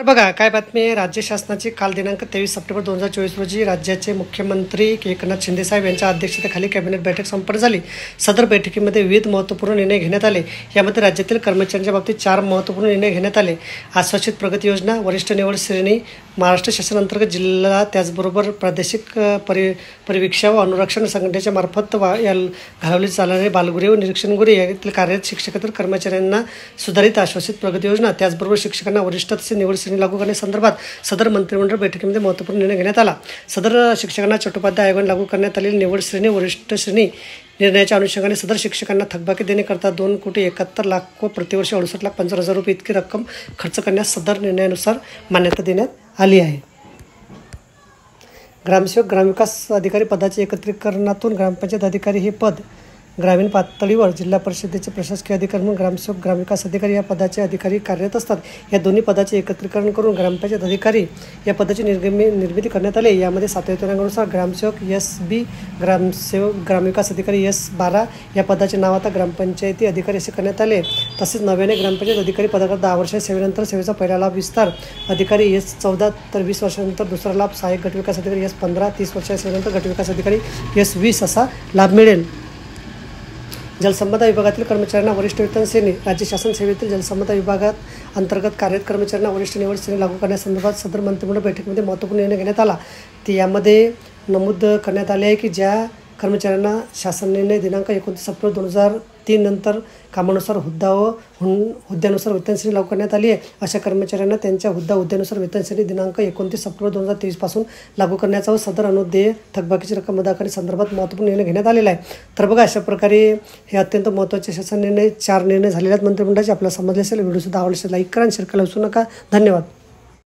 बघा काय बातमी आहे। राज्य शासनाची काल दिनांक 23 सप्टेंबर 2024 रोजी राज्याचे मुख्यमंत्री एकनाथ शिंदे साहेब यांच्या अध्यक्षतेखाली कॅबिनेट बैठक संपन्न झाली। सदर बैठकीमध्ये विविध महत्त्वपूर्ण निर्णय घेण्यात आले। यामध्ये राज्यातील कर्मचाऱ्यांच्या बाबतीत 4 महत्त्वपूर्ण निर्णय घेण्यात आले। आश्वासित प्रगती योजना, वरिष्ठ निवड श्रेणी, महाराष्ट्र शासनांतर्गत जिल्हा, त्याचबरोबर प्रादेशिक परिवीक्षा व अनुरक्षण संघटनेच्या मार्फत घालवली जाणारे बालगृहे व निरीक्षणगृहे यातील कार्यरत शिक्षकेतर कर्मचाऱ्यांना सुधारित आश्वासित प्रगती योजना, त्याचबरोबर शिक्षकांना वरिष्ठ तसेच निवड श्रेणी लागू करण्यासंदर्भात सदर मंत्रिमंडळ बैठकीमध्ये महत्त्वपूर्ण निर्णय घेण्यात आला। सदर शिक्षकांना चट्टोपाध्याय आयोगाने लागू करण्यात आलेली निवड श्रेणी वरिष्ठ श्रेणी निर्णयाच्या अनुषंगाने सदर शिक्षकांना थकबाकी देण्याकरता 2,71,00,000 व प्रतिवर्ष 68,75,000 रुपये इतकी रक्कम खर्च करण्यास सदर निर्णयानुसार मान्यता देण्यात आली आहे। ग्रामसेवक ग्रामविकास अधिकारी पदाचे एकत्रीकरणातून ग्रामपंचायत अधिकारी हे पद ग्रामीण पातळीवर जिल्हा परिषदेचे प्रशासकीय अधिकारी म्हणून ग्रामसेवक ग्रामविकास अधिकारी या पदाचे अधिकारी कार्यरत असतात। या दोन्ही पदाचे एकत्रीकरण करून ग्रामपंचायत अधिकारी या पदाची निर्मिती करण्यात आली। यामध्ये 7व्या वेतनानुसार ग्रामसेवक SB, ग्रामसेवक ग्रामविकास अधिकारी S12 या पदाचे नाव आता ग्रामपंचायती अधिकारी असे करण्यात आले। तसेच नव्याने ग्रामपंचायत अधिकारी पदाकरता 10 वर्षाच्या सेवेनंतर सेवेचा पहिला लाभ विस्तार अधिकारी S14 तर 20 वर्षानंतर दुसरा लाभ, सहाय्यक गटविकास अधिकारी S15, 30 वर्षाच्या सेवेनंतर गटविकास अधिकारी S20 असा लाभ मिळेल। जलसंपदा विभागातील कर्मचाऱ्यांना वरिष्ठ वेतन श्रेणी, राज्य शासन सेवेतील जलसंपदा विभागात अंतर्गत कार्यरत कर्मचाऱ्यांना वरिष्ठ निवड श्रेणी लागू करण्यासंदर्भात सदर मंत्रिमंडळ बैठकीमध्ये महत्त्वपूर्ण निर्णय घेण्यात आला। यामध्ये नमूद करण्यात आले आहे की ज्या कर्मचाऱ्यांना शासन निर्णय दिनांक 29 सप्टेंबर 2003 नंतर कामानुसार हुद्द्यानुसार वेतनश्रेणी लागू करण्यात आली आहे, अशा कर्मचाऱ्यांना त्यांच्या हुद्द्यानुसार वेतनश्रेणी दिनांक 29 सप्टेंबर 2023 पासून लागू करण्याचा व सदर अनुदेय थकबाकीची रक्कम अदा करण्यासंदर्भात महत्त्वपूर्ण निर्णय घेण्यात आलेला आहे। तर बघा अशा प्रकारे हे अत्यंत महत्त्वाचे शासन निर्णय 4 निर्णय झालेले आहेत मंत्रिमंडळाचे। आपल्याला समजले असेल, व्हिडिओ सुद्धा आवडले असेल लाईक करा आणि शेअर करायला विसरू नका। धन्यवाद।